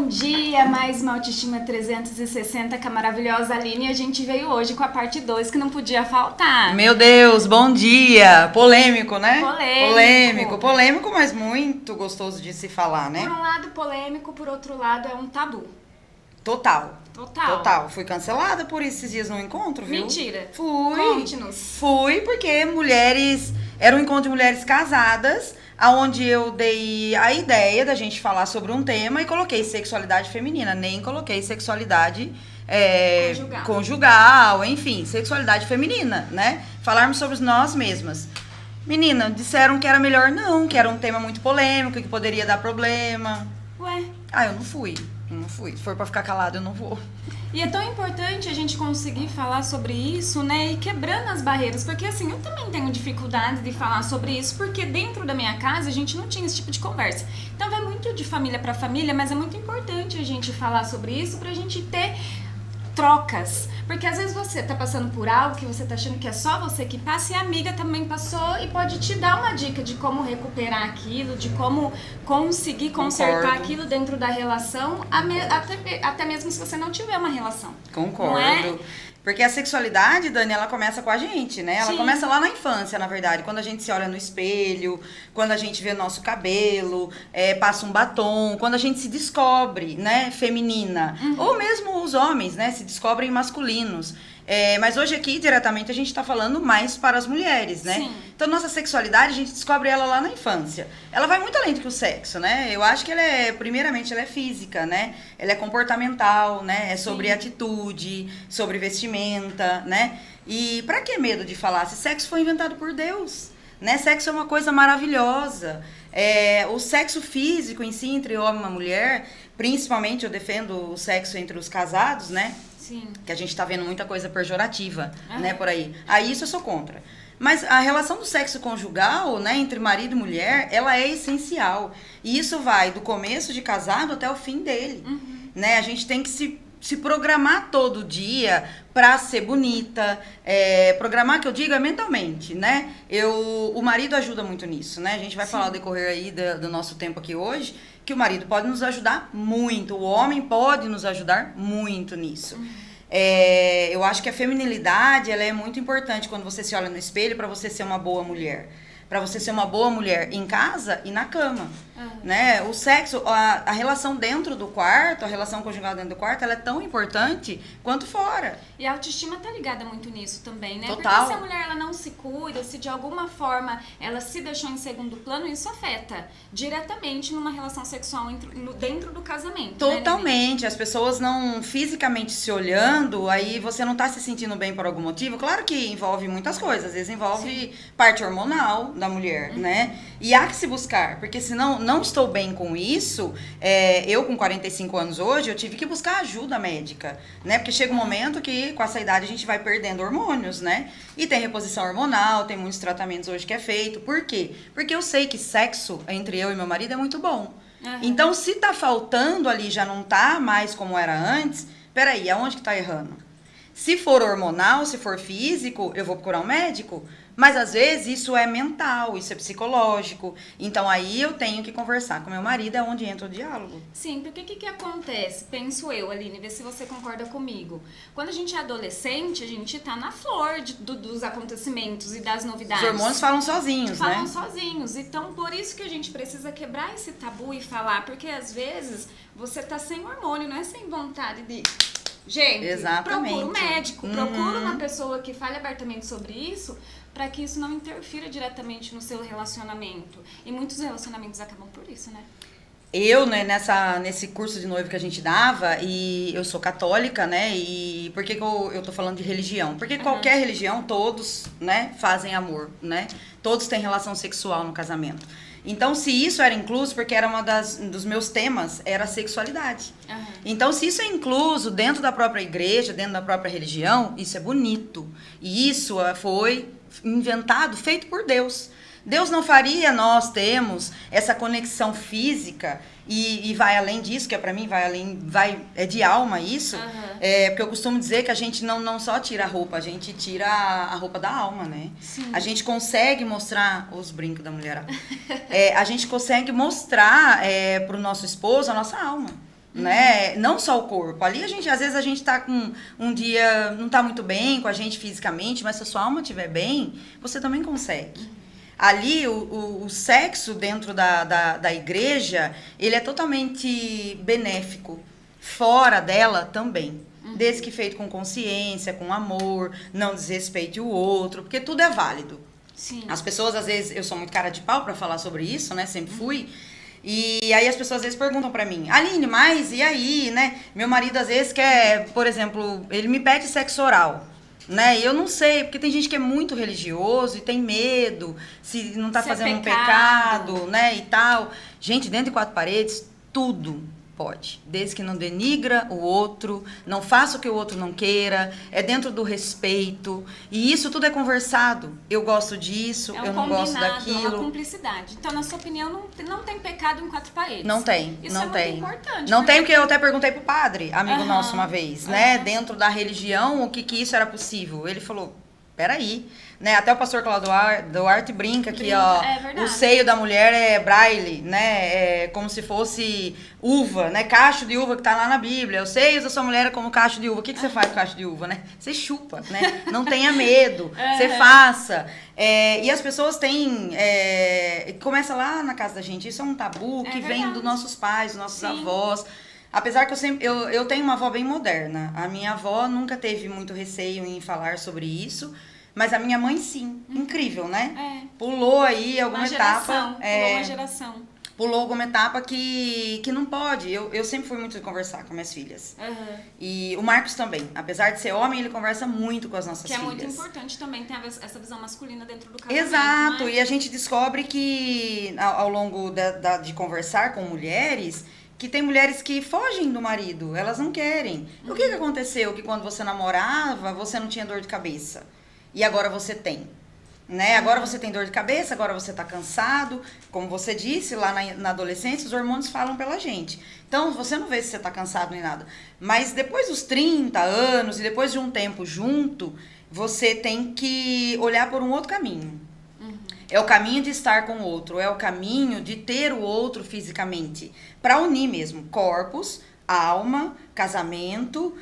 Bom dia, mais uma Autoestima 360 com a maravilhosa Aline, e a gente veio hoje com a parte 2 que não podia faltar. Meu Deus, bom dia! Polêmico, né? Polêmico, mas muito gostoso de se falar, né? Por um lado polêmico, por outro lado é um tabu. Total. Total. Fui cancelada por esses dias no encontro, viu? Mentira. Fui. Conte-nos. Fui porque era um encontro de mulheres casadas, aonde eu dei a ideia da gente falar sobre um tema e coloquei sexualidade feminina, nem coloquei sexualidade conjugal, enfim, sexualidade feminina, né? Falarmos sobre nós mesmas. Menina, disseram que era melhor não, que era um tema muito polêmico, que poderia dar problema. Ué? Eu não fui. Se for pra ficar calado, eu não vou. E é tão importante a gente conseguir falar sobre isso, né? E quebrando as barreiras. Porque assim, eu também tenho dificuldade de falar sobre isso, porque dentro da minha casa a gente não tinha esse tipo de conversa. Então vai muito de família pra família, mas é muito importante a gente falar sobre isso pra gente ter trocas. Porque às vezes você tá passando por algo que você tá achando que é só você que passa e a amiga também passou e pode te dar uma dica de como recuperar aquilo, de como conseguir consertar aquilo dentro da relação, até mesmo se você não tiver uma relação. Concordo. Não é? Porque a sexualidade, Dani, ela começa com a gente, né? Ela Sim. começa lá na infância, na verdade. Quando a gente se olha no espelho, quando a gente vê nosso cabelo, passa um batom, quando a gente se descobre, né, feminina. Ou mesmo os homens, né, se descobrem masculinos. Mas hoje aqui, diretamente, a gente tá falando mais para as mulheres, né? Sim. Então, nossa sexualidade, a gente descobre ela lá na infância. Ela vai muito além do que o sexo, né? Eu acho que primeiramente, ela é física, né? Ela é comportamental, né? É sobre atitude, sobre vestimenta, né? E pra que medo de falar? Se sexo foi inventado por Deus, né? Sexo é uma coisa maravilhosa. O sexo físico em si, entre homem e uma mulher, principalmente eu defendo o sexo entre os casados, né? Sim. Que a gente tá vendo muita coisa pejorativa, né, por aí. Isso eu sou contra. Mas a relação do sexo conjugal, né, entre marido e mulher, ela é essencial. E isso vai do começo de casado até o fim dele, né? A gente tem que se programar todo dia pra ser bonita. Programar, que eu digo, é mentalmente, né? O marido ajuda muito nisso, né? A gente vai falar ao decorrer aí do nosso tempo aqui hoje, que o marido pode nos ajudar muito, o homem pode nos ajudar muito nisso. Eu acho que a feminilidade, ela é muito importante quando você se olha no espelho para você ser uma boa mulher. Para você ser uma boa mulher em casa e na cama, né? O sexo, a relação dentro do quarto, a relação conjugal dentro do quarto, ela é tão importante quanto fora. E a autoestima tá ligada muito nisso também, né? Total. Porque se a mulher ela não se cuida, se de alguma forma ela se deixou em segundo plano, isso afeta diretamente numa relação sexual dentro do casamento. Totalmente. Né, as pessoas não fisicamente se olhando, aí você não tá se sentindo bem por algum motivo. Claro que envolve muitas coisas. Às vezes envolve parte hormonal da mulher, né? E há que se buscar, porque senão não estou bem com isso. Eu com 45 anos hoje, eu tive que buscar ajuda médica, né? Porque chega um momento que com essa idade a gente vai perdendo hormônios, né? E tem reposição hormonal, tem muitos tratamentos hoje que é feito. Por quê? Porque eu sei que sexo entre eu e meu marido é muito bom. Então, se tá faltando ali, já não tá mais como era antes, peraí, aonde que tá errando? Se for hormonal, se for físico, eu vou procurar um médico. Mas às vezes isso é mental, isso é psicológico. Então aí eu tenho que conversar com meu marido, é onde entra o diálogo. Sim, porque o que acontece? Penso eu, Aline, vê se você concorda comigo. Quando a gente é adolescente, a gente tá na flor dos acontecimentos e das novidades. Os hormônios falam sozinhos, né? Falam sozinhos. Então, por isso que a gente precisa quebrar esse tabu e falar. Porque às vezes você tá sem hormônio, não é sem vontade de... Gente, exatamente. Procura um médico, procura uma pessoa que fale abertamente sobre isso, para que isso não interfira diretamente no seu relacionamento. E muitos relacionamentos acabam por isso, né? Eu, né, nesse curso de noivo que a gente dava, e eu sou católica, né, e por que eu tô falando de religião? Porque qualquer religião, todos, né, fazem amor, né? Todos têm relação sexual no casamento. Então, se isso era incluso, porque era dos meus temas, era a sexualidade. Então, se isso é incluso dentro da própria igreja, dentro da própria religião, isso é bonito. E isso foi inventado, feito por Deus. Deus não faria nós termos essa conexão física e vai além disso, que pra mim é de alma isso. Porque eu costumo dizer que a gente não só tira a roupa, a gente tira a roupa da alma, né? Sim. A gente consegue mostrar os brincos da mulher. A gente consegue mostrar pro nosso esposo a nossa alma. né? Não só o corpo. Ali às vezes a gente tá com um dia, não tá muito bem com a gente fisicamente, mas se a sua alma estiver bem, você também consegue. Ali, o sexo dentro da igreja, ele é totalmente benéfico. Fora dela também. Desde que feito com consciência, com amor, não desrespeite o outro, porque tudo é válido. Sim. As pessoas, às vezes, eu sou muito cara de pau pra falar sobre isso, né? Sempre fui. E aí as pessoas às vezes perguntam pra mim, Aline, mas e aí, né? Meu marido às vezes quer, por exemplo, ele me pede sexo oral, né? E eu não sei, porque tem gente que é muito religioso e tem medo se não tá Se é fazendo um pecado. pecado, né? E tal. Gente, dentro de quatro paredes, tudo pode, desde que não denigra o outro, não faça o que o outro não queira, é dentro do respeito, e isso tudo é conversado. Eu gosto disso, É um eu não gosto combinado, daquilo. é uma cumplicidade. Então, na sua opinião, não tem pecado em quatro paredes. Não tem, Isso não é tem. muito importante. Não tem, porque eu até perguntei pro padre, amigo nosso uma vez, né, aham. dentro da religião, o que isso era possível. Ele falou, peraí, né, até o pastor Cláudio Duarte brinca que, ó, é verdade. o seio da mulher é braille, né, é como se fosse uva, né, cacho de uva que tá lá na Bíblia. Os seios da sua mulher é como cacho de uva. O que você faz com cacho de uva, né? Você chupa, né? Não tenha medo, você faça. E as pessoas têm, começa lá na casa da gente, isso é um tabu que vem verdade. dos nossos pais, dos nossos Sim. avós. Apesar que eu tenho uma avó bem moderna. A minha avó nunca teve muito receio em falar sobre isso, mas a minha mãe sim. Incrível, né? Pulou aí alguma Uma geração, etapa. pulou uma geração. Pulou alguma etapa que não pode. Eu sempre fui muito de conversar com minhas filhas. E o Marcos também. Apesar de ser homem, ele conversa muito com as nossas Que é filhas. muito importante também ter essa visão masculina dentro do casamento. Exato, né? e a gente descobre que ao longo de conversar com mulheres, que tem mulheres que fogem do marido, elas não querem. O que aconteceu? Que quando você namorava, você não tinha dor de cabeça. E agora você tem. Né? Agora você tem dor de cabeça, agora você tá cansado. Como você disse, lá na adolescência, os hormônios falam pela gente. Então, você não vê se você tá cansado nem nada. Mas depois dos 30 anos e depois de um tempo junto, você tem que olhar por um outro caminho. É o caminho de estar com o outro, é o caminho de ter o outro fisicamente. Para unir mesmo corpos, alma, casamento.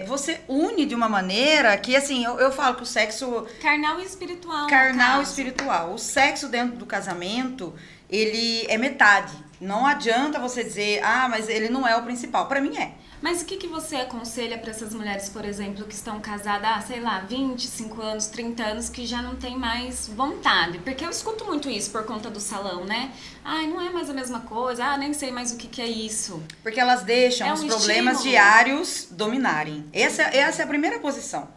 Você une de uma maneira que, assim, eu falo que o sexo... Carnal e espiritual. Carnal e espiritual. O sexo dentro do casamento, ele é metade. Não adianta você dizer, mas ele não é o principal. Para mim é. Mas o que você aconselha para essas mulheres, por exemplo, que estão casadas, sei lá, 25 anos, 30 anos, que já não tem mais vontade? Porque eu escuto muito isso por conta do salão, né? Não é mais a mesma coisa, nem sei mais o que é isso. Porque elas deixam os problemas diários dominarem. Essa é a primeira posição.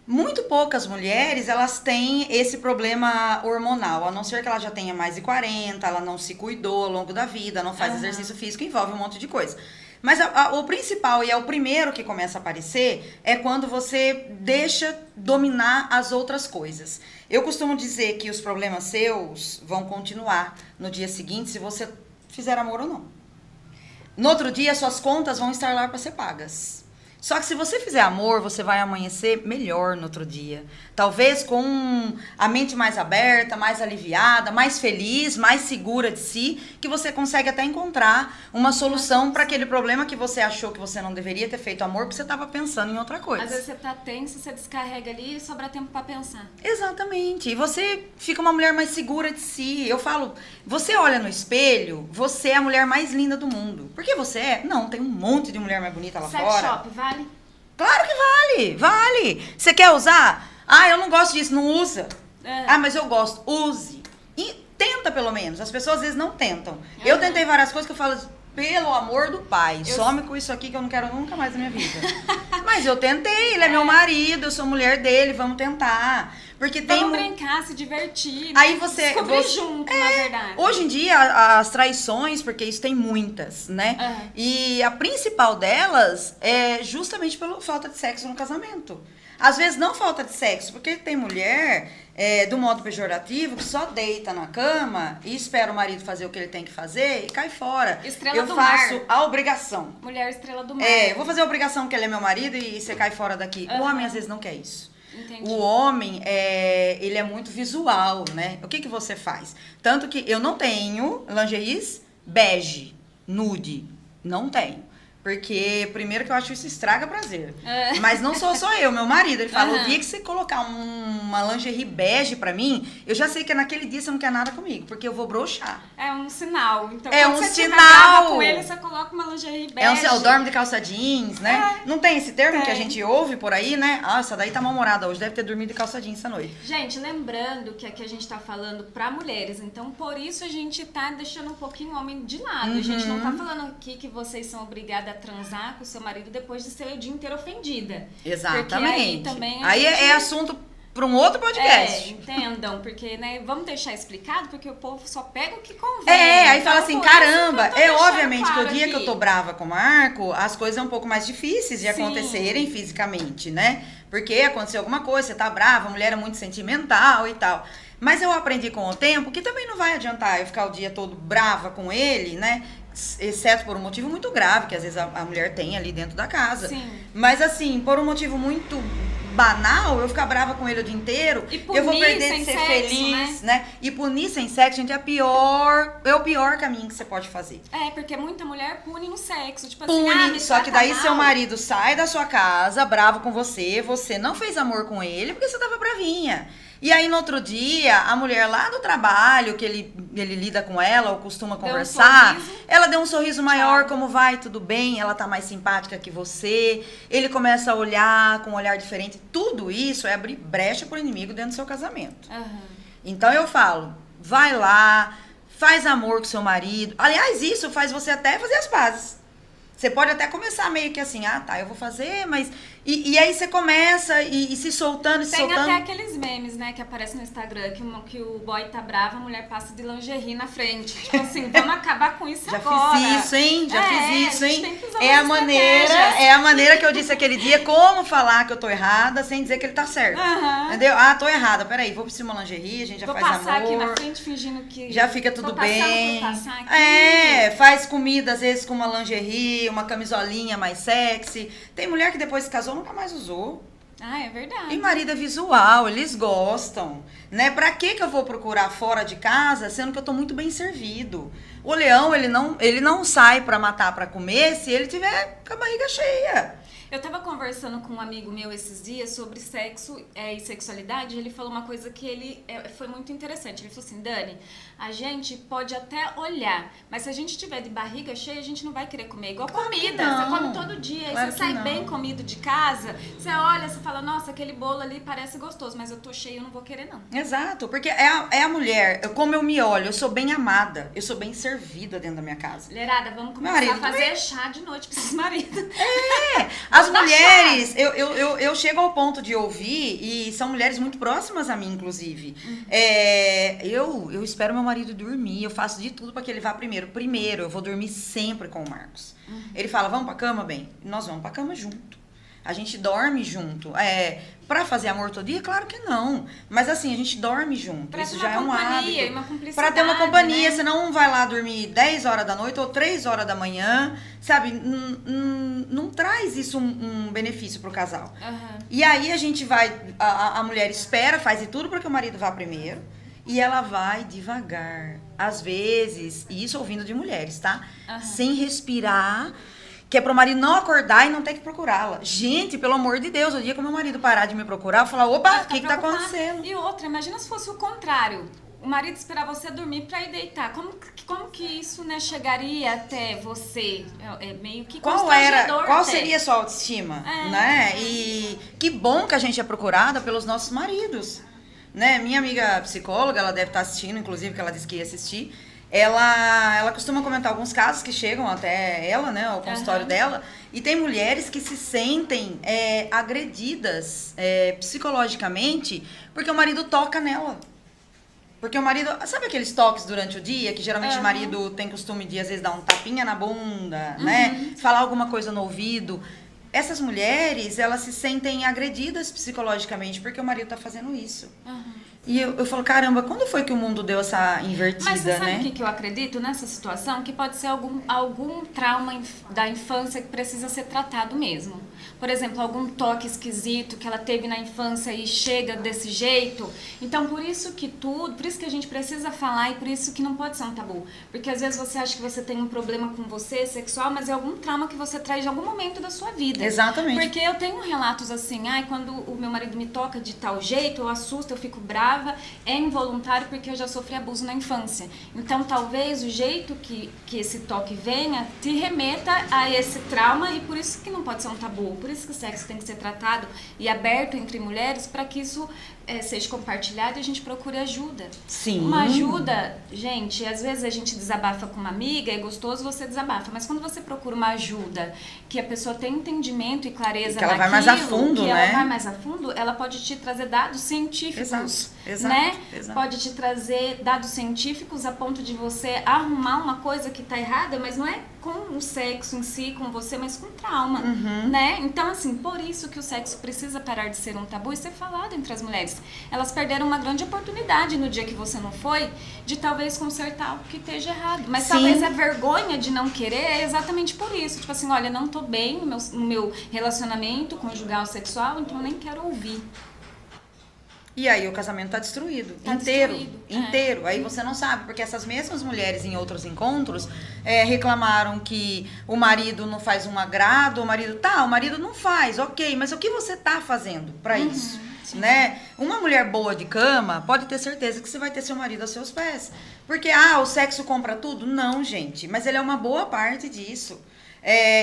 Muito poucas mulheres, elas têm esse problema hormonal, a não ser que ela já tenha mais de 40, ela não se cuidou ao longo da vida, não faz exercício físico, envolve um monte de coisa. Mas o principal, e é o primeiro que começa a aparecer, é quando você deixa dominar as outras coisas. Eu costumo dizer que os problemas seus vão continuar no dia seguinte se você fizer amor ou não. No outro dia, suas contas vão estar lá para ser pagas. Só que se você fizer amor, você vai amanhecer melhor no outro dia. Talvez com a mente mais aberta, mais aliviada, mais feliz, mais segura de si, que você consegue até encontrar uma solução para aquele problema que você achou que você não deveria ter feito amor, porque você estava pensando em outra coisa. Às vezes você tá tenso, você descarrega ali e sobra tempo para pensar. Exatamente. E você fica uma mulher mais segura de si. Eu falo, você olha no espelho, você é a mulher mais linda do mundo. Por que você é? Não, tem um monte de mulher mais bonita lá Sex fora. shop, vale? Claro que vale, vale. Você quer usar? Eu não gosto disso, não usa. Mas eu gosto, use. E tenta pelo menos, as pessoas às vezes não tentam. Eu tentei várias coisas que eu falo, pelo amor do pai, some com isso aqui que eu não quero nunca mais na minha vida. Mas eu tentei, ele é meu marido, eu sou mulher dele, vamos tentar. Porque vamos brincar, se divertir. Aí você... descobrir junto, na verdade. Hoje em dia, as traições, porque isso tem muitas, né? E a principal delas é justamente pela falta de sexo no casamento. Às vezes não falta de sexo, porque tem mulher, do modo pejorativo, que só deita na cama e espera o marido fazer o que ele tem que fazer e cai fora. Estrela do faço mar. a obrigação. Mulher estrela do mar. Eu vou fazer a obrigação que ele é meu marido e você cai fora daqui. O homem às vezes não quer isso. Entendi. O homem, ele é muito visual, né? O que você faz? Tanto que eu não tenho lingeries bege, nude. Não tenho. Porque, primeiro que eu acho isso estraga prazer. Mas não sou só eu, meu marido. Ele fala, o dia que você colocar uma lingerie bege pra mim, eu já sei que naquele dia você não quer nada comigo, porque eu vou broxar. É um sinal. Então, é quando um você sinal. brava com ele, você coloca uma lingerie bege. É um dorme de calça jeans, né? Não tem esse termo que a Tem. gente ouve por aí, né? Ah, essa daí tá mal-humorada hoje, deve ter dormido de calça jeans essa noite. Gente, lembrando que aqui a gente tá falando pra mulheres, então por isso a gente tá deixando um pouquinho o homem de lado. A gente não tá falando aqui que vocês são obrigadas a transar com o seu marido depois de ser o dia inteiro ofendida. Exatamente. Porque aí também aí é assunto para um outro podcast. Entendam, porque, né, vamos deixar explicado, porque o povo só pega o que convém. Aí então, fala assim, por isso caramba, que eu tô deixando obviamente que o claro dia aqui. que eu tô brava com o Marco, as coisas são um pouco mais difíceis de Sim. acontecerem fisicamente, né? Porque aconteceu alguma coisa, você tá brava, a mulher é muito sentimental e tal. Mas eu aprendi com o tempo que também não vai adiantar eu ficar o dia todo brava com ele, né? Exceto por um motivo muito grave, que às vezes a mulher tem ali dentro da casa. Sim. Mas assim, por um motivo muito banal, eu ficar brava com ele o dia inteiro, E punir eu vou perder sem de ser sexo, feliz, né? E punir sem sexo, gente, é o pior caminho que você pode fazer. Porque muita mulher pune no sexo. Tipo Pune, assim, me só que trata daí mal. seu marido sai da sua casa bravo com você não fez amor com ele porque você tava bravinha. E aí no outro dia, a mulher lá do trabalho, que ele lida com ela ou costuma Deu um conversar, sorriso. ela deu um sorriso maior, Tchau. como vai, tudo bem, ela tá mais simpática que você, ele começa a olhar com um olhar diferente. Tudo isso é abrir brecha pro inimigo dentro do seu casamento. Aham. Então eu falo, vai lá, faz amor com seu marido. Aliás, isso faz você até fazer as pazes. Você pode até começar meio que assim, eu vou fazer, mas... E aí você começa e se soltando, se Tem soltando. até aqueles memes, né, que aparecem no Instagram, que o boy tá bravo, a mulher passa de lingerie na frente. Tipo assim, vamos acabar com isso Já agora. fiz isso, hein? Já fiz isso, a gente hein? tem que usar É a umas maneira, estratégias. é a maneira que eu disse aquele dia, como falar que eu tô errada sem dizer que ele tá certo. Aham. Entendeu? Tô errada, peraí, vou vestir uma lingerie, a gente já Vou faz passar amor. aqui na frente fingindo que... Já fica tudo tô passando bem. por passar aqui. Faz comida às vezes com uma lingerie, uma camisolinha mais sexy. Tem mulher que depois que casou nunca mais usou. É verdade. E marido é visual, eles gostam, né? Pra que eu vou procurar fora de casa, sendo que eu tô muito bem servido? O leão, ele não sai pra matar pra comer se ele tiver com a barriga cheia. Eu tava conversando com um amigo meu esses dias sobre sexo e sexualidade. Ele falou uma coisa que foi muito interessante. Ele falou assim, Dani, a gente pode até olhar, mas se a gente tiver de barriga cheia, a gente não vai querer comer. Igual Claro que comida, não. você come todo dia, Claro aí que você sai não. bem comido de casa, você olha, você fala, nossa, aquele bolo ali parece gostoso, mas eu tô cheia, eu não vou querer não. Exato, porque é a mulher, como eu me olho, eu sou bem amada, eu sou bem servida dentro da minha casa. Mulherada, vamos começar Marido a fazer também. chá de noite pra esses maridos. As Vou dar mulheres, eu chego ao ponto de ouvir, e são mulheres muito próximas a mim, inclusive. Eu espero meu marido dormir, eu faço de tudo para que ele vá primeiro. Primeiro, eu vou dormir sempre com o Marcos. Ele fala, vamos pra cama, bem? Nós vamos pra cama junto. A gente dorme junto. Pra fazer amor todo dia? Claro que não. Mas assim, a gente dorme junto. Pra Isso ter já uma é um companhia e hábito. uma cumplicidade, Pra ter uma companhia. né? Você não vai lá dormir 10 horas da noite ou 3 horas da manhã. Sabe? Não traz isso um benefício pro casal. Aham. E aí a gente vai... A mulher espera, faz de tudo para que o marido vá primeiro. E ela vai devagar. Às vezes, e isso ouvindo de mulheres, tá? Aham. Sem respirar... Que é pro marido não acordar e não ter que procurá-la. Gente, pelo amor de Deus, o dia que o meu marido parar de me procurar, eu falar, opa, o que tá preocupado. acontecendo? E outra, imagina se fosse o contrário. O marido esperar você dormir pra ir deitar. Como que isso, né, chegaria até você? É meio que Qual constrangedor até. seria a sua autoestima? Né? E que bom que a gente é procurada pelos nossos maridos. Né? Minha amiga psicóloga, ela deve estar assistindo, inclusive, que ela disse que ia assistir. Ela costuma comentar alguns casos que chegam até ela, né, ao consultório dela, e tem mulheres que se sentem agredidas psicologicamente porque o marido toca nela. Porque o marido... Sabe aqueles toques durante o dia, que geralmente o marido tem costume de, às vezes, dar um tapinha na bunda, né, falar alguma coisa no ouvido. Essas mulheres, elas se sentem agredidas psicologicamente porque o marido tá fazendo isso. E eu falo, caramba, quando foi que o mundo deu essa invertida, Mas você sabe né? o que eu acredito nessa situação? Que pode ser algum trauma da infância que precisa ser tratado mesmo. por exemplo, algum toque esquisito que ela teve na infância e chega desse jeito. Então, por isso que a gente precisa falar e por isso que não pode ser um tabu. Porque às vezes você acha que você tem um problema com você, sexual, mas é algum trauma que você traz de algum momento da sua vida. Exatamente. Porque eu tenho relatos assim, quando o meu marido me toca de tal jeito, eu assusto, eu fico brava, é involuntário porque eu já sofri abuso na infância. Então, talvez o jeito que esse toque venha te remeta a esse trauma e por isso que não pode ser um tabu, por isso que o sexo tem que ser tratado e aberto entre mulheres para que isso seja compartilhado e a gente procure ajuda. Sim. Uma ajuda, gente, às vezes a gente desabafa com uma amiga, é gostoso, você desabafa, mas quando você procura uma ajuda, que a pessoa tem entendimento e clareza que ela naquilo, vai mais a fundo, que né? ela vai mais a fundo, ela pode te trazer dados científicos, exato, né? exato. Pode te trazer dados científicos a ponto de você arrumar uma coisa que tá errada, mas não é com o sexo em si, com você, mas com trauma, né? Então, assim, por isso que o sexo precisa parar de ser um tabu e ser falado entre as mulheres. Elas perderam uma grande oportunidade no dia que você não foi, de talvez consertar o que esteja errado. Mas Sim. talvez a vergonha de não querer é exatamente por isso. Tipo assim, olha, não tô bem no meu relacionamento conjugal sexual, então eu nem quero ouvir. E aí o casamento tá destruído. Tá inteiro. destruído, Inteiro. Aí você não sabe, porque essas mesmas mulheres em outros encontros reclamaram que o marido não faz um agrado, o marido não faz, ok, mas o que você tá fazendo pra isso? Né? Uma mulher boa de cama, pode ter certeza que você vai ter seu marido aos seus pés. Porque, o sexo compra tudo? Não, gente. Mas ele é uma boa parte disso.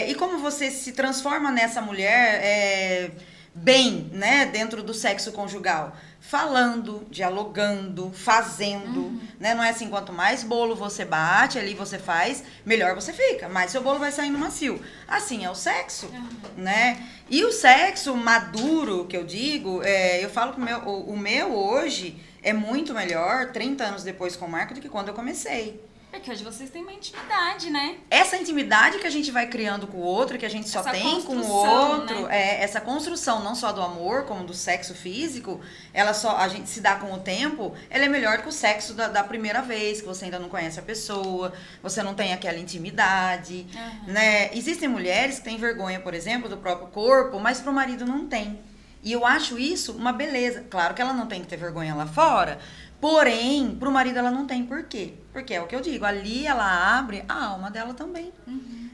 E como você se transforma nessa mulher bem, né, dentro do sexo conjugal? Falando, dialogando, fazendo, né? Não é assim, quanto mais bolo você bate, ali você faz, melhor você fica, mais seu bolo vai saindo macio. Assim é o sexo, né? E o sexo maduro, que eu digo, eu falo que o meu hoje é muito melhor, 30 anos depois com o Marco, do que quando eu comecei. Porque hoje vocês têm uma intimidade, né? Essa intimidade que a gente vai criando com o outro, que a gente só Essa tem com o construção, outro, né? Essa construção não só do amor, como do sexo físico, a gente se dá com o tempo, ela é melhor que o sexo da primeira vez, que você ainda não conhece a pessoa, você não tem aquela intimidade, né? Existem mulheres que têm vergonha, por exemplo, do próprio corpo, mas pro marido não tem. E eu acho isso uma beleza. Claro que ela não tem que ter vergonha lá fora, porém, pro marido ela não tem. Por quê? Porque é o que eu digo, ali ela abre a alma dela também.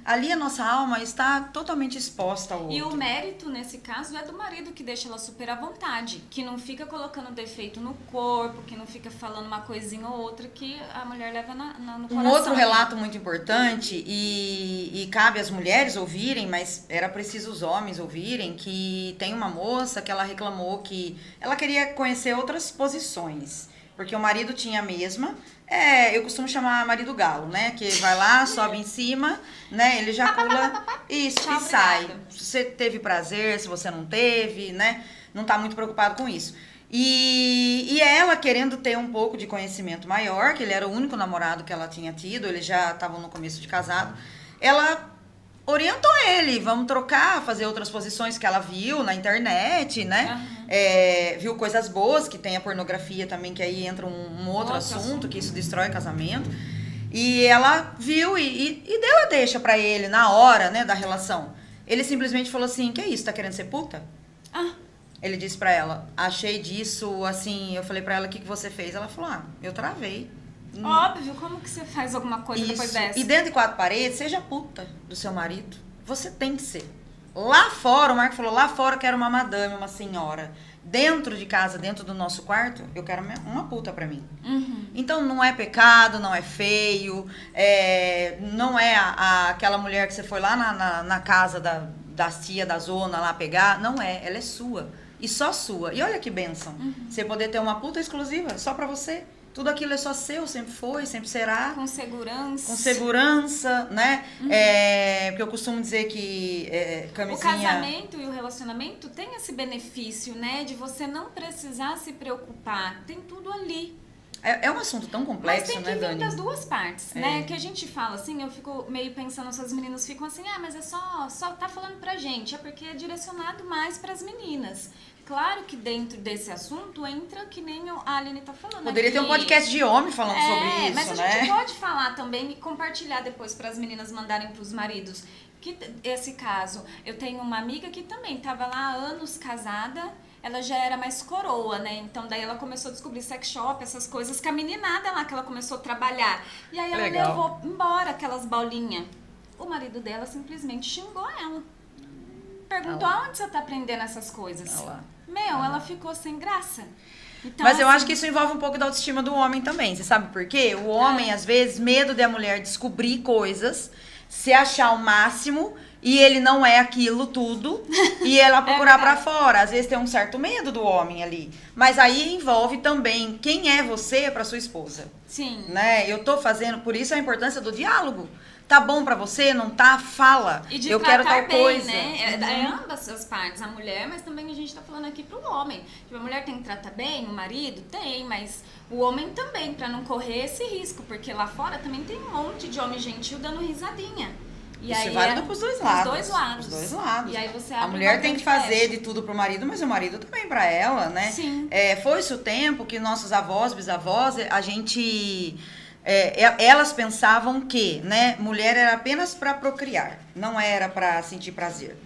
Ali a nossa alma está totalmente exposta ao outro. E o mérito, nesse caso, é do marido que deixa ela super à vontade. Que não fica colocando defeito no corpo, que não fica falando uma coisinha ou outra que a mulher leva no coração. Um outro relato muito importante, e cabe às mulheres ouvirem, mas era preciso os homens ouvirem, que tem uma moça que ela reclamou que ela queria conhecer outras posições. Porque o marido tinha a mesma, eu costumo chamar marido galo, né? Que vai lá, sobe em cima, né? Ele ejacula isso Tchau, e sai. obrigada. Se você teve prazer, se você não teve, né? Não tá muito preocupado com isso. E ela, querendo ter um pouco de conhecimento maior, que ele era o único namorado que ela tinha tido, eles já estavam no começo de casado, ela orientou ele, vamos trocar, fazer outras posições que ela viu na internet, né? Viu coisas boas, que tem a pornografia também, que aí entra um outro assunto, que isso destrói casamento. E ela viu e deu a deixa pra ele na hora, né, da relação. Ele simplesmente falou assim, que é isso, tá querendo ser puta? Ele disse pra ela, achei disso, assim, eu falei pra ela, o que você fez? Ela falou, eu travei. Óbvio, como que você faz alguma coisa depois dessa? E dentro de quatro paredes, seja puta do seu marido. Você tem que ser. Lá fora, o Marco falou, lá fora eu quero uma madame, uma senhora. Dentro de casa, dentro do nosso quarto, eu quero uma puta pra mim. Então não é pecado, não é feio, não é aquela mulher que você foi lá na casa da tia da zona lá pegar. Não é, ela é sua. E só sua. E olha que bênção. Você poder ter uma puta exclusiva só pra você. Tudo aquilo é só seu, sempre foi, sempre será. Com segurança. Com segurança, né? Porque eu costumo dizer que camisinha... O casamento e o relacionamento tem esse benefício, né? De você não precisar se preocupar. Tem tudo ali. É um assunto tão complexo, mas tem que né, vir Dani? das duas partes, né? Que a gente fala assim, eu fico meio pensando, essas meninas ficam assim, mas é só tá falando pra gente. É porque é direcionado mais pras meninas. Claro que dentro desse assunto entra, que nem a Aline tá falando. Poderia ter um podcast de homem falando sobre isso, mas a né? gente pode falar também e compartilhar depois para as meninas mandarem pros maridos. Que esse caso, eu tenho uma amiga que também estava lá há anos casada, ela já era mais coroa, né? Então daí ela começou a descobrir sex shop, essas coisas, com a meninada lá que ela começou a trabalhar. E aí ela levou embora aquelas bolinhas. O marido dela simplesmente xingou ela. Perguntou, aonde você tá aprendendo essas coisas? Ela ficou sem graça. Então, mas eu acho que isso envolve um pouco da autoestima do homem também. Você sabe por quê? O homem, às vezes, medo de a mulher descobrir coisas, se achar o máximo, e ele não é aquilo tudo, e ela procurar pra fora. Às vezes tem um certo medo do homem ali. Mas aí envolve também quem é você pra sua esposa. Sim. Né? Eu tô fazendo, por isso a importância do diálogo. Tá bom pra você? Não tá? Fala. E de eu quero tal bem, coisa. Né? É ambas as partes, a mulher, mas também a gente tá falando aqui pro homem. Tipo, a mulher tem que tratar bem, o marido tem, mas o homem também, pra não correr esse risco, porque lá fora também tem um monte de homem gentil dando risadinha. E isso aí vale pros dois lados. Os dois lados. Os dois lados. E aí você abre a mulher tem que fazer brecha. de tudo pro marido, mas o marido também pra ela, né? Sim. Foi-se o tempo que nossos avós, bisavós, a gente... elas pensavam que, né, mulher era apenas para procriar, não era para sentir prazer,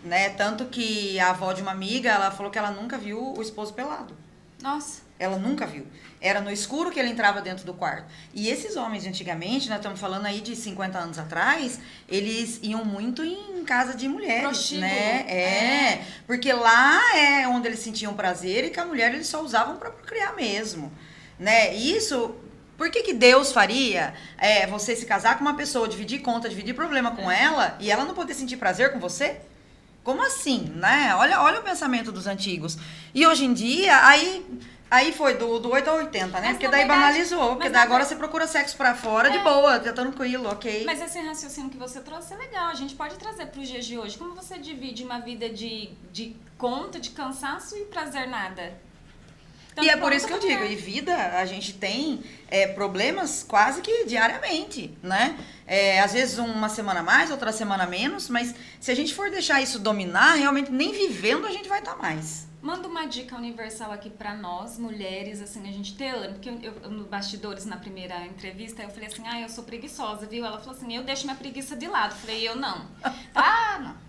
né? Tanto que a avó de uma amiga, ela falou que ela nunca viu o esposo pelado. Nossa. Ela nunca viu. Era no escuro que ele entrava dentro do quarto. E esses homens de antigamente, nós estamos falando aí de 50 anos atrás, eles iam muito em casa de mulheres, prostíbulo. Né? Porque lá é onde eles sentiam prazer e que a mulher eles só usavam para procriar mesmo, né? Isso... Por que Deus faria você se casar com uma pessoa, dividir conta, dividir problema com ela e ela não poder sentir prazer com você? Como assim, né? Olha o pensamento dos antigos. E hoje em dia, aí foi do 8 ao 80, né? Mas, porque daí verdade, banalizou. Porque daí agora você procura sexo pra fora de boa, tá tranquilo, ok. Mas esse raciocínio que você trouxe é legal. A gente pode trazer pros dias de hoje. Como você divide uma vida de conta, de cansaço e prazer nada? E é por isso que eu digo, e vida, a gente tem problemas quase que diariamente, né? Às vezes uma semana mais, outra semana menos, mas se a gente for deixar isso dominar, realmente nem vivendo a gente vai estar mais. Manda uma dica universal aqui pra nós, mulheres, assim, a gente ter ânimo. Porque eu, no bastidores, na primeira entrevista, eu falei assim, eu sou preguiçosa, viu? Ela falou assim, eu deixo minha preguiça de lado. Eu falei, eu não. Não.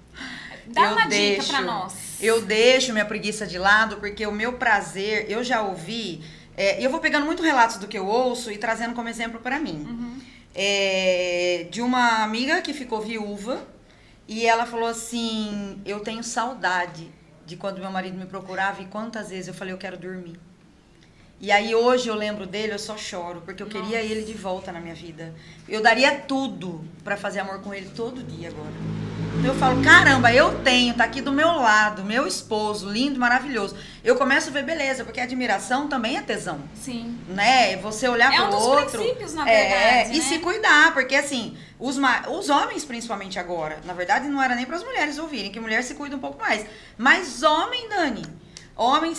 Dá uma dica pra nós. Eu deixo minha preguiça de lado, porque o meu prazer, eu já ouvi... eu vou pegando muito relatos do que eu ouço e trazendo como exemplo pra mim. Uhum. De uma amiga que ficou viúva e ela falou assim, eu tenho saudade de quando meu marido me procurava e quantas vezes eu falei, eu quero dormir. E aí hoje eu lembro dele, eu só choro, porque eu queria ele de volta na minha vida. Eu daria tudo pra fazer amor com ele todo dia agora. Então eu falo, caramba, tá aqui do meu lado, meu esposo, lindo, maravilhoso. Eu começo a ver beleza, porque a admiração também é tesão. Sim. Né? Você olhar pro outro. É um dos princípios, na verdade, E né? se cuidar, porque assim, os homens principalmente agora, na verdade não era nem para as mulheres ouvirem, que mulher se cuida um pouco mais. Mas homem, Dani, homem,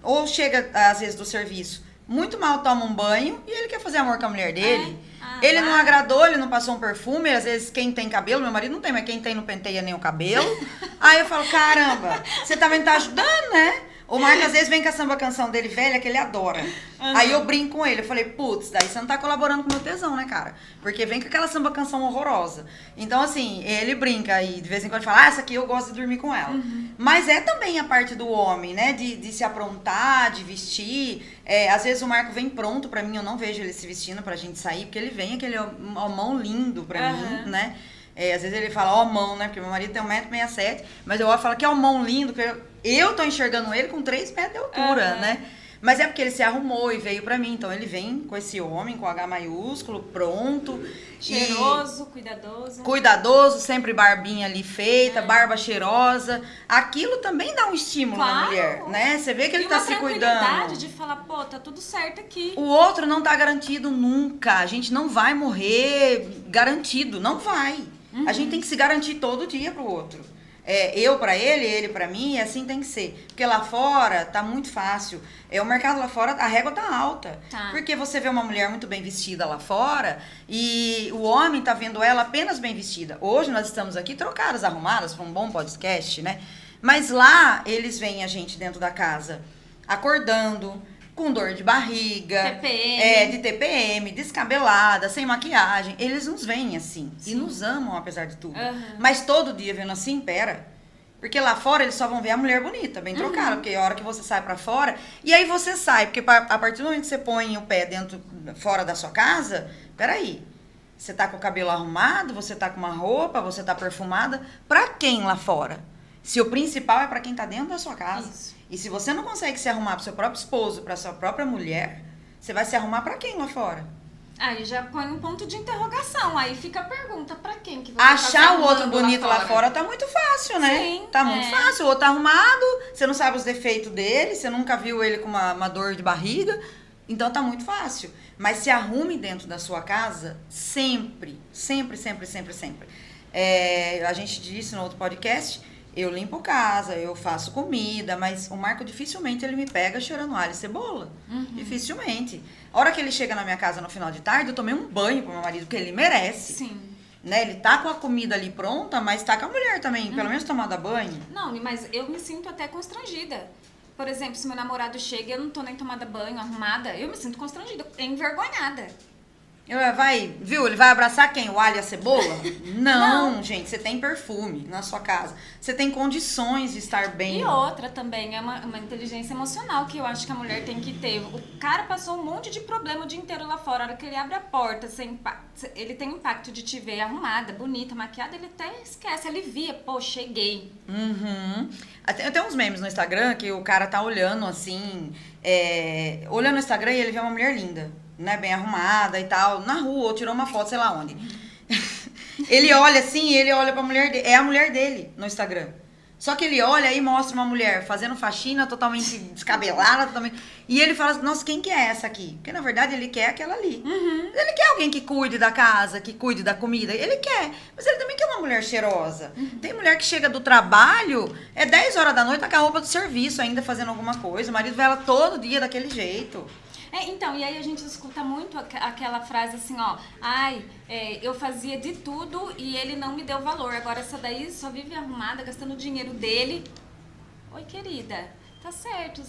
ou chega às vezes do serviço, muito mal toma um banho e ele quer fazer amor com a mulher dele. Ele não agradou, ele não passou um perfume. Às vezes quem tem cabelo, meu marido não tem, mas quem tem não penteia nem o cabelo. Aí eu falo, caramba, você também tá ajudando, né? O Marco às vezes vem com a samba canção dele velha, que ele adora. Uhum. Aí eu brinco com ele, eu falei, putz, daí você não tá colaborando com o meu tesão, né, cara? Porque vem com aquela samba canção horrorosa. Então, assim, ele brinca e de vez em quando fala, essa aqui eu gosto de dormir com ela. Uhum. Mas é também a parte do homem, né? De se aprontar, de vestir. Às vezes o Marco vem pronto pra mim, eu não vejo ele se vestindo pra gente sair, porque ele vem aquele homão lindo pra mim, né? Às vezes ele fala homão, né? Porque meu marido tem 1,67 m, mas eu falo que é homão lindo, porque eu tô enxergando ele com 3 metros de altura, né? Mas é porque ele se arrumou e veio pra mim. Então ele vem com esse homem, com H maiúsculo, pronto. Cheiroso, cuidadoso. Cuidadoso, sempre barbinha ali feita, barba cheirosa. Aquilo também dá um estímulo na mulher, né? Você vê que ele tá se cuidando. E uma tranquilidade de falar, pô, tá tudo certo aqui. O outro não tá garantido nunca. A gente não vai morrer garantido, não vai. Uhum. A gente tem que se garantir todo dia pro outro. Eu pra ele pra mim, e assim tem que ser. Porque lá fora tá muito fácil. O mercado lá fora, a régua tá alta. Tá. Porque você vê uma mulher muito bem vestida lá fora e o homem tá vendo ela apenas bem vestida. Hoje nós estamos aqui trocadas, arrumadas, para um bom podcast, né? Mas lá eles veem a gente dentro da casa acordando, com dor de barriga, TPM. de TPM, descabelada, sem maquiagem. Eles nos veem assim. Sim. E nos amam, apesar de tudo. Uhum. Mas todo dia vendo assim, pera. Porque lá fora eles só vão ver a mulher bonita, bem trocada. Porque a hora que você sai pra fora... E aí você sai, porque a partir do momento que você põe o pé fora da sua casa... Peraí. Você tá com o cabelo arrumado, você tá com uma roupa, você tá perfumada. Pra quem lá fora? Se o principal é pra quem tá dentro da sua casa. Isso. E se você não consegue se arrumar pro seu próprio esposo, pra sua própria mulher... Você vai se arrumar pra quem lá fora? Aí já põe um ponto de interrogação. Aí fica a pergunta, pra quem que você Achar tá o outro arrumando bonito lá fora tá muito fácil, né? Sim, tá muito fácil. O outro tá arrumado, você não sabe os defeitos dele, você nunca viu ele com uma dor de barriga. Então tá muito fácil. Mas se arrume dentro da sua casa sempre. Sempre, sempre, sempre, sempre. A gente disse no outro podcast, eu limpo casa, eu faço comida, mas o Marco dificilmente ele me pega cheirando alho e cebola. Dificilmente. A hora que ele chega na minha casa no final de tarde, eu tomei um banho pro meu marido, porque ele merece. Sim. Né? Ele tá com a comida ali pronta, mas tá com a mulher também, pelo menos tomada banho. Não, mas eu me sinto até constrangida. Por exemplo, se meu namorado chega e eu não tô nem tomada banho, arrumada, eu me sinto constrangida, envergonhada. Viu? Ele vai abraçar quem? O alho e a cebola? Não, gente, você tem perfume na sua casa. Você tem condições de estar bem. E outra também, é uma inteligência emocional que eu acho que a mulher tem que ter. O cara passou um monte de problema o dia inteiro lá fora. A hora que ele abre a porta, ele tem impacto de te ver arrumada, bonita, maquiada, ele até esquece, alivia. Pô, cheguei. Tem uns memes no Instagram que o cara tá olhando assim, olhando no Instagram e ele vê uma mulher linda, né, bem arrumada e tal, na rua, ou tirou uma foto, sei lá onde. Ele olha assim e ele olha pra mulher dele, é a mulher dele no Instagram. Só que ele olha e mostra uma mulher fazendo faxina, totalmente descabelada, totalmente... E ele fala, nossa, quem que é essa aqui? Porque, na verdade, ele quer aquela ali. Ele quer alguém que cuide da casa, que cuide da comida. Ele quer. Mas ele também quer uma mulher cheirosa. Tem mulher que chega do trabalho, 10 horas da noite, tá com a roupa do serviço ainda fazendo alguma coisa. O marido vê ela todo dia daquele jeito. Então, e aí a gente escuta muito aquela frase assim, ó, eu fazia de tudo e ele não me deu valor, agora essa daí só vive arrumada, gastando o dinheiro dele. Oi, querida, tá certo.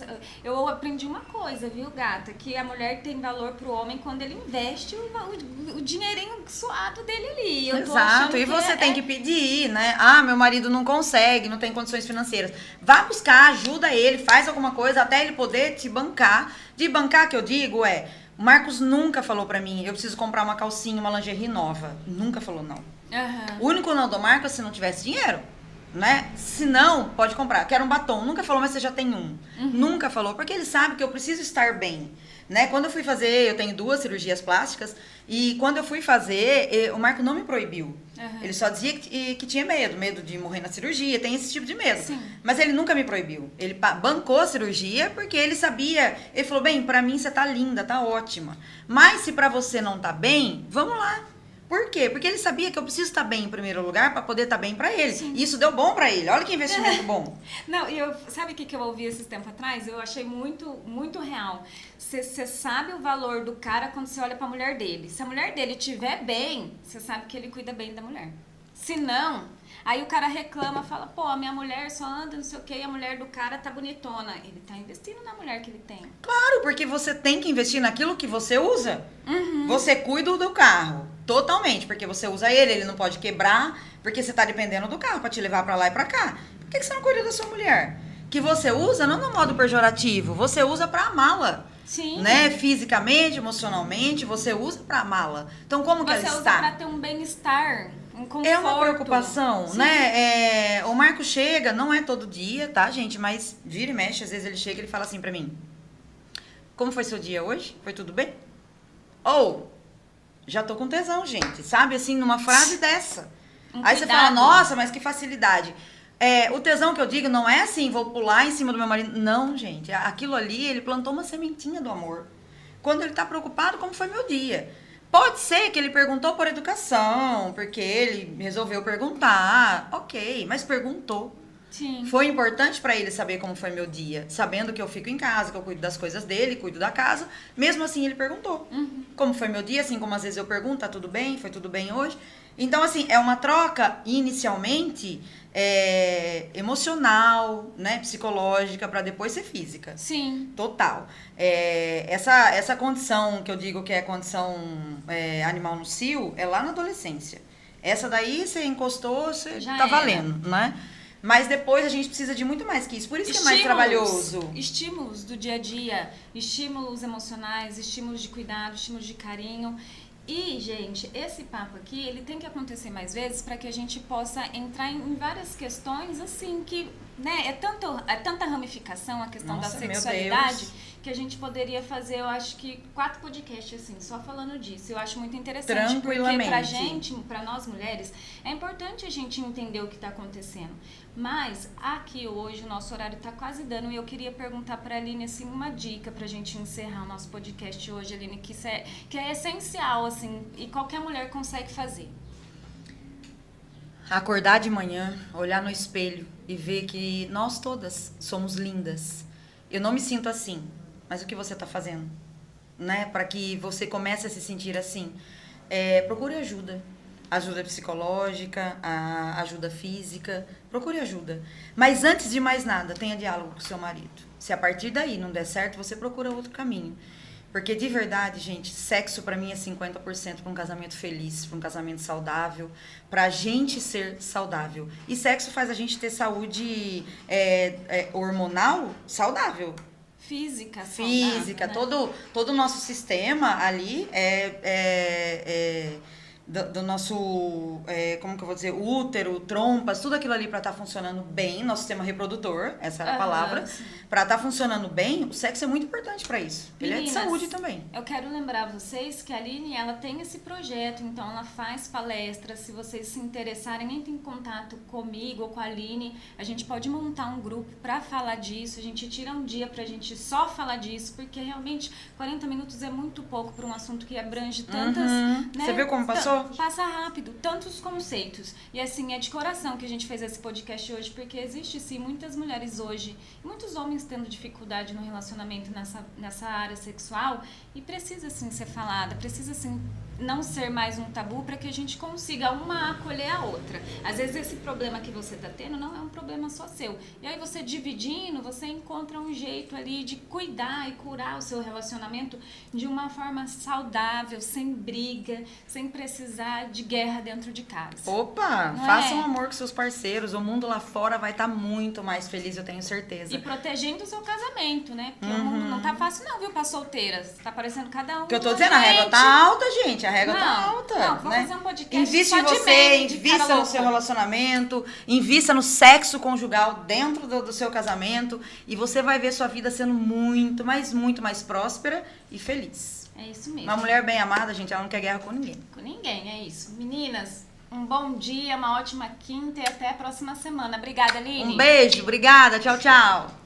Eu aprendi uma coisa, viu, gata, que a mulher tem valor pro homem quando ele investe o dinheirinho suado dele ali. Exato, e você tem que pedir, né? Meu marido não consegue, não tem condições financeiras. Vá buscar, ajuda ele, faz alguma coisa até ele poder te bancar. De bancar, que eu digo, o Marcos nunca falou pra mim, eu preciso comprar uma calcinha, uma lingerie nova. Nunca falou não. O único não do Marcos é se não tivesse dinheiro, né? Se não, pode comprar. Quero um batom. Nunca falou, mas você já tem um. Nunca falou, porque ele sabe que eu preciso estar bem. Né? Quando eu fui fazer, eu tenho 2 cirurgias plásticas, e quando eu fui fazer, o Marco não me proibiu. Ele só dizia que tinha medo de morrer na cirurgia, tem esse tipo de medo. Sim. Mas ele nunca me proibiu. Ele bancou a cirurgia porque ele sabia, ele falou, bem, pra mim você tá linda, tá ótima. Mas se pra você não tá bem, vamos lá. Por quê? Porque ele sabia que eu preciso estar bem em primeiro lugar para poder estar bem para ele. Sim. E isso deu bom para ele. Olha que investimento bom. Não, sabe o que eu ouvi esses tempos atrás? Eu achei muito, muito real. Você sabe o valor do cara quando você olha para a mulher dele. Se a mulher dele estiver bem, você sabe que ele cuida bem da mulher. Se não, aí o cara reclama, fala, pô, a minha mulher só anda, não sei o quê, e a mulher do cara tá bonitona. Ele tá investindo na mulher que ele tem. Claro, porque você tem que investir naquilo que você usa. Você cuida do carro. Totalmente, porque você usa ele não pode quebrar, porque você tá dependendo do carro para te levar para lá e para cá. Por que você não cuida da sua mulher? Que você usa não no modo pejorativo, você usa para amá-la. Sim. Né? Fisicamente, emocionalmente, você usa para amá-la. Então, como que ela está? Você usa para ter um bem-estar, um conforto. É uma preocupação, Sim. Né? O Marco chega, não é todo dia, tá, gente? Mas vira e mexe, às vezes ele chega e ele fala assim pra mim, como foi seu dia hoje? Foi tudo bem? Ou... já tô com tesão, gente. Sabe, assim, numa frase dessa. Aí você fala, nossa, mas que facilidade. O tesão que eu digo não é assim, vou pular em cima do meu marido. Não, gente. Aquilo ali, ele plantou uma sementinha do amor. Quando ele tá preocupado, como foi meu dia? Pode ser que ele perguntou por educação, porque ele resolveu perguntar. Ok, mas perguntou. Sim. Foi importante pra ele saber como foi meu dia, sabendo que eu fico em casa, que eu cuido das coisas dele, cuido da casa. Mesmo assim, ele perguntou como foi meu dia, assim como às vezes eu pergunto, tá tudo bem? Foi tudo bem hoje? Então, assim, é uma troca inicialmente emocional, né, psicológica, pra depois ser física. Sim. Total. Essa condição que eu digo que é a condição animal no cio, é lá na adolescência. Essa daí, você encostou, você Já tá era. valendo, né? Mas depois a gente precisa de muito mais que isso. Por isso que é mais trabalhoso. Estímulos do dia a dia, estímulos emocionais, estímulos de cuidado, estímulos de carinho. E, gente, esse papo aqui, ele tem que acontecer mais vezes para que a gente possa entrar em várias questões, assim, que, né, é tanta ramificação a questão Nossa, da meu sexualidade, Deus. que a gente poderia fazer, eu acho que 4 podcasts, assim, só falando disso. Eu acho muito interessante, porque Tranquilamente. pra gente, pra nós mulheres, é importante a gente entender o que tá acontecendo. Mas aqui hoje o nosso horário tá quase dando e eu queria perguntar pra Aline, assim, uma dica pra gente encerrar o nosso podcast hoje, Aline, que é essencial, assim, e qualquer mulher consegue fazer. Acordar de manhã, olhar no espelho e ver que nós todas somos lindas. Eu não me sinto assim, mas o que você tá fazendo, né? Para que você comece a se sentir assim. Procure ajuda. Ajuda psicológica, ajuda física. Procure ajuda. Mas antes de mais nada, tenha diálogo com o seu marido. Se a partir daí não der certo, você procura outro caminho. Porque de verdade, gente, sexo pra mim é 50% pra um casamento feliz, pra um casamento saudável, pra gente ser saudável. E sexo faz a gente ter saúde hormonal saudável. Física, Física, saudável, né? todo o nosso sistema ali do nosso, como que eu vou dizer, útero, trompas, tudo aquilo ali pra estar funcionando bem, nosso sistema reprodutor, essa era a palavra, Sim. pra estar funcionando bem, o sexo é muito importante pra isso. Ele é de Meninas, saúde também. Eu quero lembrar vocês que a Aline, ela tem esse projeto, então ela faz palestras. Se vocês se interessarem, entrem em contato comigo ou com a Aline. A gente pode montar um grupo pra falar disso. A gente tira um dia pra gente só falar disso, porque realmente 40 minutos é muito pouco para um assunto que abrange tantas... Né? Você viu como passou? Passa rápido, tantos conceitos. E assim, é de coração que a gente fez esse podcast hoje, porque existe sim muitas mulheres hoje, muitos homens tendo dificuldade no relacionamento nessa área sexual, e precisa sim ser falada, precisa sim não ser mais um tabu para que a gente consiga uma acolher a outra. Às vezes esse problema que você tá tendo não é um problema só seu. E aí você dividindo, você encontra um jeito ali de cuidar e curar o seu relacionamento de uma forma saudável, sem briga, sem precisar de guerra dentro de casa. Opa, Não façam é? amor com seus parceiros, o mundo lá fora vai estar muito mais feliz, eu tenho certeza. E protegendo o seu casamento, né? Porque o mundo não tá fácil não, viu, pra solteiras. Tá parecendo cada um. O que eu tô dizendo, a régua tá alta, gente. A régua tá alta. Não, vamos né? fazer um podcast Invista só em de você, meme, de invista cara no louca. seu relacionamento, invista no sexo conjugal dentro do seu casamento e você vai ver sua vida sendo muito mais próspera e feliz. É isso mesmo. Uma mulher bem amada, gente, ela não quer guerra com ninguém. Com ninguém, é isso. Meninas, um bom dia, uma ótima quinta e até a próxima semana. Obrigada, Aline. Um beijo, obrigada, tchau, tchau.